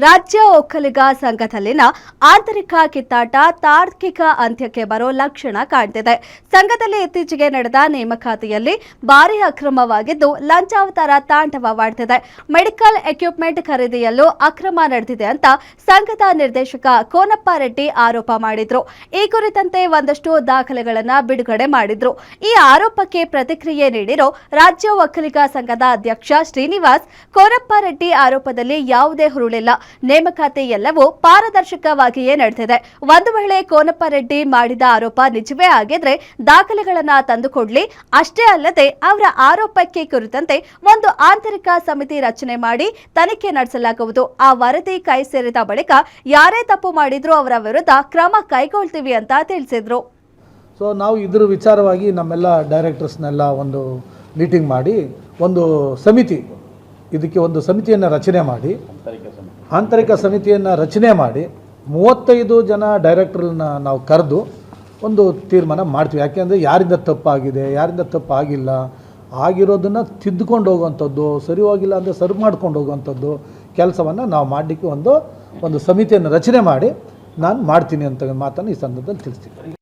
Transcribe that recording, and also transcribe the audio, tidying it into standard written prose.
ರಾಜ್ಯ ಒಕ್ಕಲಿಗ ಸಂಘದಲ್ಲಿನ ಆಂತರಿಕ ಕಿತ್ತಾಟ ತಾರ್ಕಿಕ ಅಂತ್ಯಕ್ಕೆ ಬರೋ ಲಕ್ಷಣ ಕಾಣ್ತಿದೆ. ಸಂಘದಲ್ಲಿ ಇತ್ತೀಚೆಗೆ ನಡೆದ ನೇಮಕಾತಿಯಲ್ಲಿ ಭಾರಿ ಅಕ್ರಮವಾಗಿದ್ದು ಲಂಚಾವತಾರ ತಾಂಡವವಾಡ್ತಿದೆ. ಮೆಡಿಕಲ್ ಎಕ್ವಿಪ್ಮೆಂಟ್ ಖರೀದಿಯಲ್ಲೂ ಅಕ್ರಮ ನಡೆದಿದೆ ಅಂತ ಸಂಘದ ನಿರ್ದೇಶಕ ಕೋನಪ್ಪ ರೆಡ್ಡಿ ಆರೋಪ ಮಾಡಿದ್ರು. ಈ ಕುರಿತಂತೆ ಒಂದಷ್ಟು ದಾಖಲೆಗಳನ್ನು ಬಿಡುಗಡೆ ಮಾಡಿದ್ರು. ಈ ಆರೋಪಕ್ಕೆ ಪ್ರತಿಕ್ರಿಯೆ ನೀಡಿರೋ ರಾಜ್ಯ ಒಕ್ಕಲಿಗ ಸಂಘದ ಅಧ್ಯಕ್ಷ ಶ್ರೀನಿವಾಸ್, ಕೋನಪ್ಪ ರೆಡ್ಡಿ ಆರೋಪದಲ್ಲಿ ಯಾವುದೇ ಹುರುಳಿಲ್ಲ, ನೇಮಕಾತಿ ಎಲ್ಲವೂ ಪಾರದರ್ಶಕವಾಗಿಯೇ ನಡೆದಿದೆ. ಒಂದು ವೇಳೆ ಕೋನಪ್ಪ ರೆಡ್ಡಿ ಮಾಡಿದ ಆರೋಪ ನಿಜವೇ ಆಗಿದ್ರೆ ದಾಖಲೆಗಳನ್ನ ತಂದುಕೊಡ್ಲಿ. ಅಷ್ಟೇ ಅಲ್ಲದೆ ಅವರ ಆರೋಪಕ್ಕೆ ಕುರಿತಂತೆ ಒಂದು ಆಂತರಿಕ ಸಮಿತಿ ರಚನೆ ಮಾಡಿ ತನಿಖೆ ನಡೆಸಲಾಗುವುದು. ಆ ವರದಿ ಕೈ ಸೇರಿದ ಬಳಿಕ ಯಾರೇ ತಪ್ಪು ಮಾಡಿದ್ರೂ ಅವರ ವಿರುದ್ಧ ಕ್ರಮ ಕೈಗೊಳ್ತೀವಿ ಅಂತ ತಿಳಿಸಿದ್ರು. ಸೊ ನಾವು ಇದರ ವಿಚಾರವಾಗಿ ನಮ್ಮೆಲ್ಲ ಡೈರೆಕ್ಟರ್ಸ್ನೆಲ್ಲ ಒಂದು ಮೀಟಿಂಗ್ ಮಾಡಿ ಒಂದು ಸಮಿತಿ, ಇದಕ್ಕೆ ಒಂದು ಸಮಿತಿಯನ್ನು ರಚನೆ ಮಾಡಿ, ಆಂತರಿಕ ಸಮಿತಿಯನ್ನು ರಚನೆ ಮಾಡಿ 35 ಜನ ಡೈರೆಕ್ಟರ್ನ ನಾವು ಕರೆದು ಒಂದು ತೀರ್ಮಾನ ಮಾಡ್ತೀವಿ. ಯಾಕೆಂದರೆ ಯಾರಿಂದ ತಪ್ಪಾಗಿದೆ, ಯಾರಿಂದ ತಪ್ಪಾಗಿಲ್ಲ, ಆಗಿರೋದನ್ನು ತಿದ್ದುಕೊಂಡು ಹೋಗುವಂಥದ್ದು, ಸರಿ ಹೋಗಿಲ್ಲ ಅಂದರೆ ಸರಿ ಮಾಡ್ಕೊಂಡು ಹೋಗುವಂಥದ್ದು ಕೆಲಸವನ್ನು ನಾವು ಮಾಡಲಿಕ್ಕೆ ಒಂದು ಸಮಿತಿಯನ್ನು ರಚನೆ ಮಾಡಿ ನಾನು ಮಾಡ್ತೀನಿ ಅಂತ ಮಾತನ್ನು ಈ ಸಂದರ್ಭದಲ್ಲಿ ತಿಳಿಸ್ತೀನಿ.